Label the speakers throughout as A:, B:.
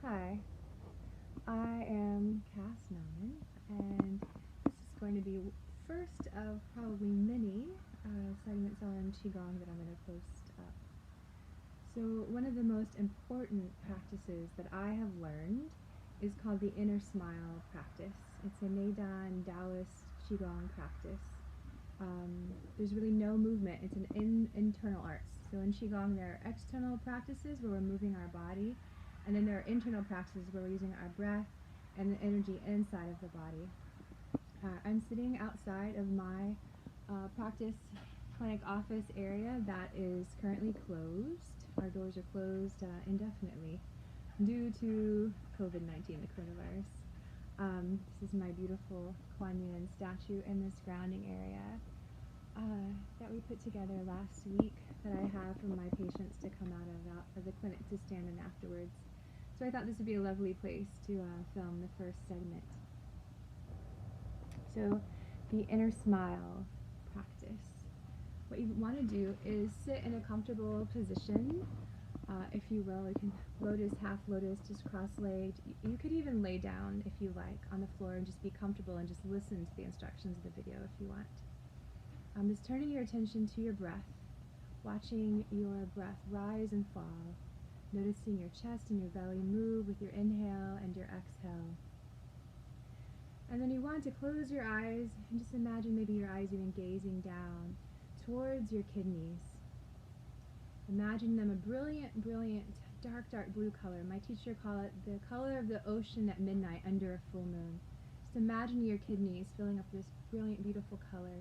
A: Hi, I am Cass Nauman, and this is going to be first of probably many segments on qigong that I'm going to post up. So one of the most important practices that I have learned is called the inner smile practice. It's a Neidan Taoist qigong practice. There's really no movement. It's an internal arts. So in qigong there are external practices where we're moving our body, and then there are internal practices where we're using our breath and the energy inside of the body. I'm sitting outside of my practice clinic office area that is currently closed. Our doors are closed indefinitely due to COVID-19, the coronavirus. This is my beautiful Kuan Yin statue in this grounding area that we put together last week that I have for my patients to come out of the clinic to stand in afterwards. So I thought this would be a lovely place to film the first segment. So the inner smile practice. What you want to do is sit in a comfortable position, if you will. You can lotus, half lotus, just cross-legged. You could even lay down if you like on the floor and just be comfortable and just listen to the instructions of the video if you want. Just turning your attention to your breath, watching your breath rise and fall, noticing your chest and your belly move with your inhale and your exhale. And then you want to close your eyes and just imagine maybe your eyes even gazing down towards your kidneys. Imagine them a brilliant, brilliant, dark, dark blue color. My teacher called it the color of the ocean at midnight under a full moon. Just imagine your kidneys filling up this brilliant, beautiful color.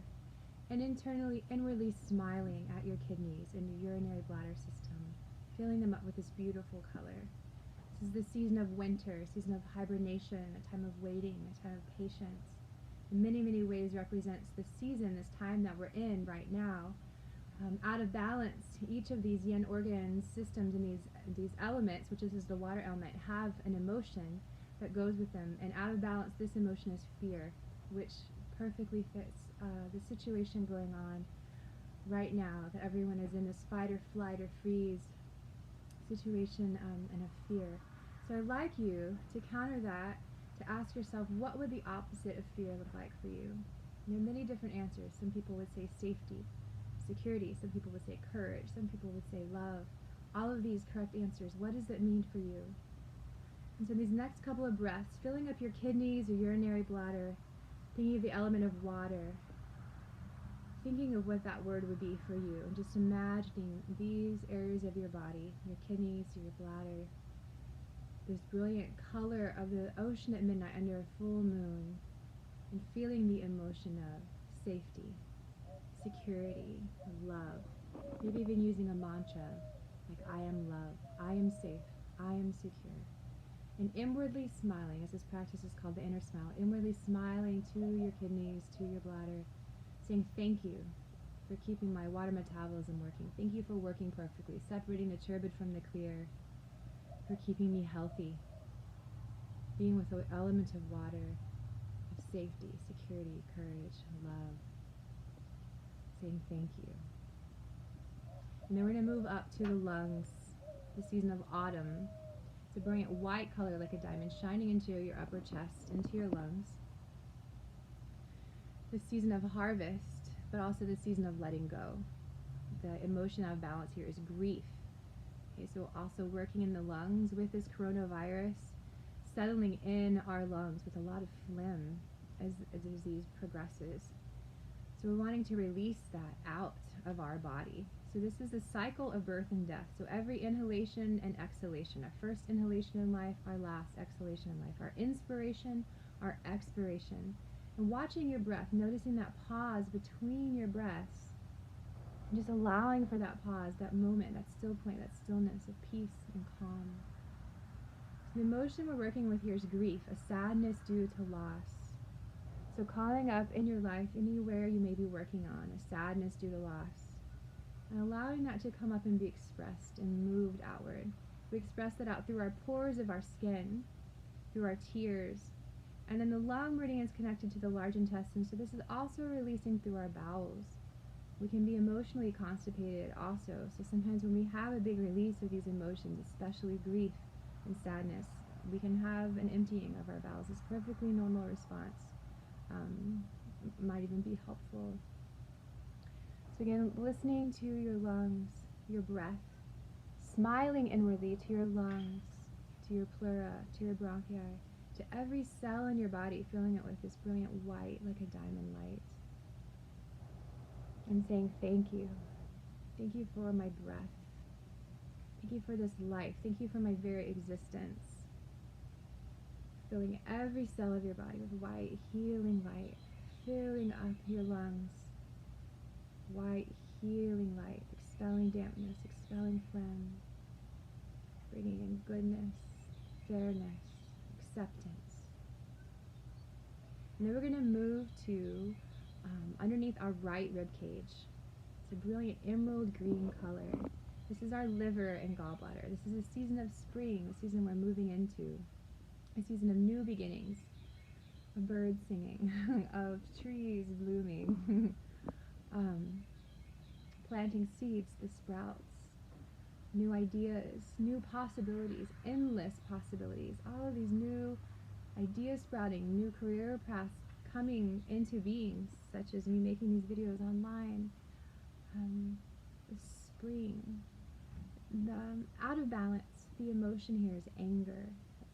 A: And inwardly smiling at your kidneys and your urinary bladder system, filling them up with this beautiful color. This is the season of winter, season of hibernation, a time of waiting, a time of patience. In many, many ways represents the season, this time that we're in right now. Out of balance, each of these yin organ systems and these elements, which is the water element, have an emotion that goes with them. And out of balance, this emotion is fear, which perfectly fits the situation going on right now, that everyone is in this fight or flight or freeze situation and of fear. So I'd like you to counter that, to ask yourself, what would the opposite of fear look like for you? There are many different answers. Some people would say safety, security. Some people would say courage. Some people would say love. All of these correct answers. What does it mean for you? And so these next couple of breaths, filling up your kidneys, your urinary bladder, thinking of the element of water, thinking of what that word would be for you, and just imagining these areas of your body, your kidneys, your bladder, this brilliant color of the ocean at midnight under a full moon, and feeling the emotion of safety, security, love. Maybe even using a mantra like, I am love, I am safe, I am secure. And inwardly smiling, as this practice is called the inner smile, inwardly smiling to your kidneys, to your bladder, saying thank you for keeping my water metabolism working. Thank you for working perfectly, separating the turbid from the clear, for keeping me healthy, being with the element of water, of safety, security, courage, love, saying thank you. And then we're going to move up to the lungs, the season of autumn. It's a brilliant white color like a diamond shining into your upper chest, into your lungs. The season of harvest, but also the season of letting go. The emotion out of balance here is grief. Okay, so also working in the lungs with this coronavirus, settling in our lungs with a lot of phlegm as the disease progresses. So we're wanting to release that out of our body. So this is the cycle of birth and death. So every inhalation and exhalation, our first inhalation in life, our last exhalation in life, our inspiration, our expiration. And watching your breath, noticing that pause between your breaths, and just allowing for that pause, that moment, that still point, that stillness of peace and calm. So the emotion we're working with here is grief, a sadness due to loss. So calling up in your life, anywhere you may be working on, a sadness due to loss, and allowing that to come up and be expressed and moved outward. We express that out through our pores of our skin, through our tears, and then the lung meridian is connected to the large intestine, so this is also releasing through our bowels. We can be emotionally constipated also, so sometimes when we have a big release of these emotions, especially grief and sadness, We can have an emptying of our bowels. It's a perfectly normal response. Might even be helpful. So again, listening to your lungs, your breath, smiling inwardly to your lungs, to your pleura, to your bronchi, to every cell in your body, filling it with this brilliant white, like a diamond light. And saying thank you. Thank you for my breath. Thank you for this life. Thank you for my very existence. Filling every cell of your body with white, healing light. Filling up your lungs. White, healing light. Expelling dampness, expelling phlegm. Bringing in goodness, fairness, acceptance. And then we're going to move to underneath our right rib cage. It's a brilliant emerald green color. This is our liver and gallbladder. This is a season of spring, a season we're moving into, a season of new beginnings, of birds singing, of trees blooming, planting seeds, the sprouts, new ideas, new possibilities, endless possibilities, all of these new ideas sprouting, new career paths coming into being, such as me making these videos online. The spring. Out of balance, the emotion here is anger.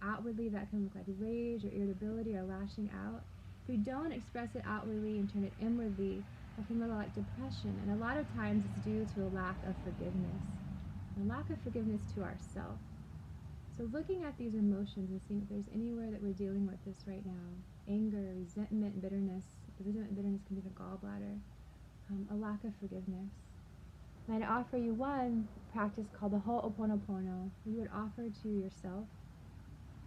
A: Outwardly, that can look like rage or irritability or lashing out. If we don't express it outwardly and turn it inwardly, that can look like depression. And a lot of times it's due to a lack of forgiveness. A lack of forgiveness to ourselves. So looking at these emotions and seeing if there's anywhere that we're dealing with this right now. Anger, resentment, bitterness. The resentment and bitterness can be the gallbladder. A lack of forgiveness. And I'd offer you one practice called the Ho'oponopono. You would offer to yourself,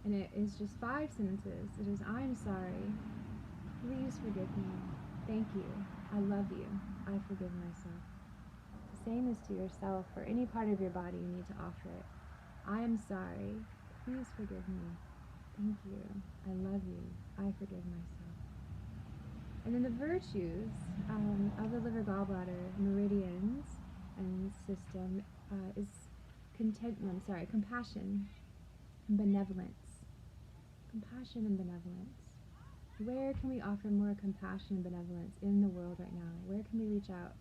A: and it is just 5 sentences. It is, I'm sorry, please forgive me, thank you, I love you, I forgive myself. Saying this to yourself or any part of your body, you need to offer it. I am sorry, please forgive me, thank you, I love you, I forgive myself. And then the virtues of the liver gallbladder meridians and system is compassion and benevolence. Compassion and benevolence. Where can we offer more compassion and benevolence in the world right now? Where can we reach out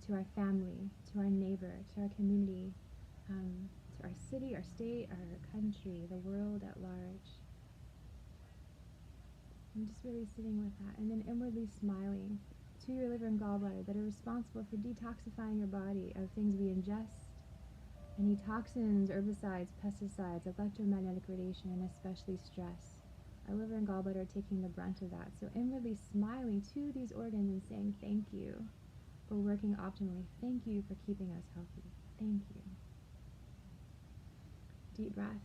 A: to our family, to our neighbor, to our community, to our city, our state, our country, the world at large? I'm just really sitting with that. And then inwardly smiling to your liver and gallbladder that are responsible for detoxifying your body of things we ingest, any toxins, herbicides, pesticides, electromagnetic radiation, and especially stress. Our liver and gallbladder are taking the brunt of that. So inwardly smiling to these organs and saying thank you for working optimally. Thank you for keeping us healthy. Thank you. Deep breath.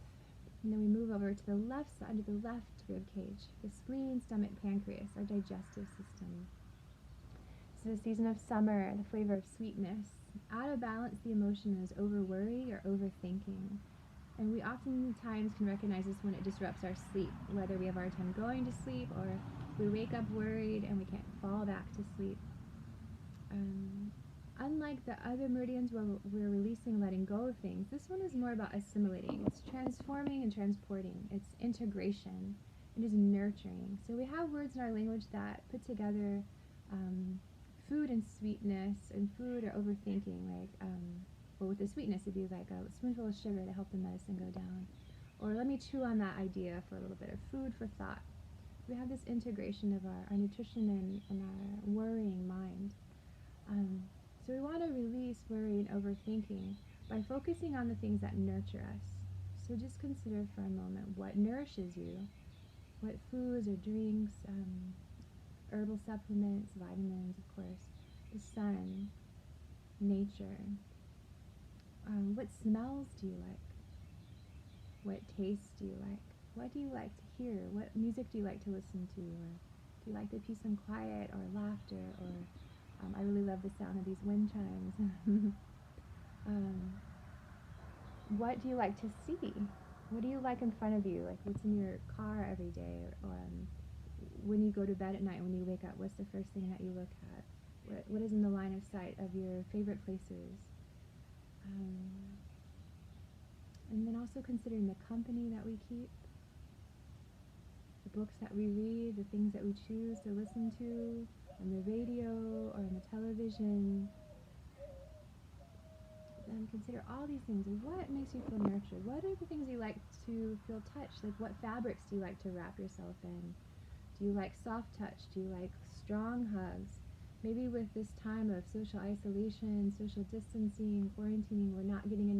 A: And then we move over to the left side of the left rib cage, the spleen, stomach, pancreas, our digestive system. This is a season of summer, the flavor of sweetness. Out of balance, the emotion is over-worry or overthinking. And we oftentimes can recognize this when it disrupts our sleep, whether we have a hard time going to sleep or we wake up worried and we can't fall back to sleep. Unlike the other meridians where we're releasing, letting go of things, this one is more about assimilating. It's transforming and transporting. It's integration. It is nurturing. So we have words in our language that put together food and sweetness, and food or overthinking, like, well, with the sweetness it'd be like a spoonful of sugar to help the medicine go down. Or let me chew on that idea for a little bit, of food for thought. We have this integration of our nutrition and our worrying mind. So we want to release worry and overthinking by focusing on the things that nurture us. So just consider for a moment what nourishes you, what foods or drinks, herbal supplements, vitamins, of course, the sun, nature. What smells do you like? What tastes do you like? What do you like to hear? What music do you like to listen to? Or do you like the peace and quiet or laughter? Or I really love the sound of these wind chimes. What do you like to see? What do you like in front of you? Like what's in your car every day? Or when you go to bed at night, when you wake up, what's the first thing that you look at? What is in the line of sight of your favorite places? And then also considering the company that we keep, the books that we read, the things that we choose to listen to on the radio or on the television. And consider all these things. What makes you feel nurtured? What are the things you like to feel touched? Like, what fabrics do you like to wrap yourself in? Do you like soft touch? Do you like strong hugs? Maybe with this time of social isolation, social distancing, quarantining, we're not getting enough